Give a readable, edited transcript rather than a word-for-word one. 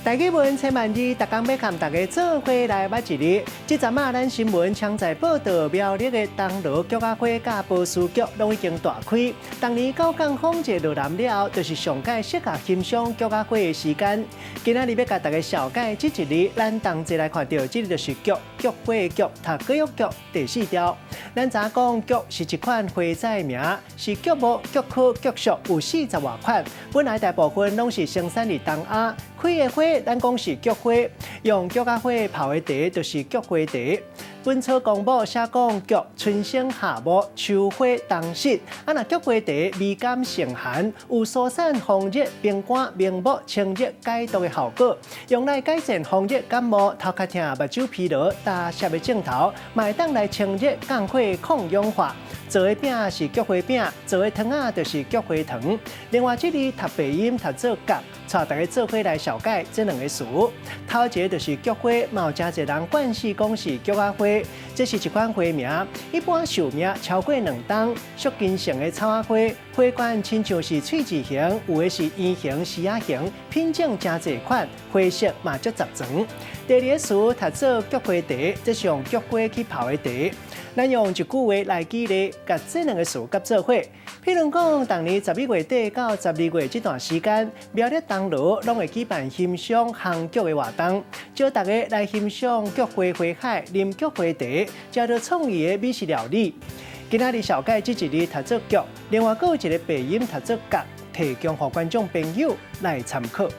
大家闻千万字，逐工要和大家做伙来捌一日。即阵啊，咱新闻抢在报道苗栗的东螺菊仔花甲波斯菊拢已经大开。当年九港风节落南了后，就是上届适合欣赏菊仔花的时间。今仔日要甲大家小解即一日，咱同齐来看到，即个就是菊花的菊，读果玉菊第4条。咱知影讲菊是一款花材名，是菊木、菊科、菊属有40多款。本来大部分拢是生产于东亚。开的花，咱讲是菊花，用菊仔花泡的茶就是菊花茶。本草纲目写讲菊春生夏木，秋花冬实。若菊花茶味甘性寒，有疏散风热、平肝明目、清热解毒的效果，用来改善风热感冒、头壳痛、目睭疲劳、打湿的症头，嘛会当来清热降火、抗氧化。做的饼是菊花饼，做的糖啊就是菊花糖。另外，这里读鼻音、读做甲，带大家做伙来小解这两个词。头一个就是菊花，嘛有真侪人惯势讲是菊仔花，这是一款花名，一般寿命超过2冬，属根性的草仔花，花冠亲像是喙字形，有的是圆形、狮仔形，品种真侪款，花色嘛足十全。第二个词读做菊花茶，这是用菊花去泡的茶。咱用一句话来举例，甲这两个词夹做伙。譬如讲，当年11月底到12月这段时间，苗栗东螺拢会举办欣赏杭菊的活动，招大家来欣赏菊花花海、啉菊花茶，食到创意的美食料理。今仔日小解这一日读做菊，另外还有一个鼻音读做甲，提供给观众朋友来参考。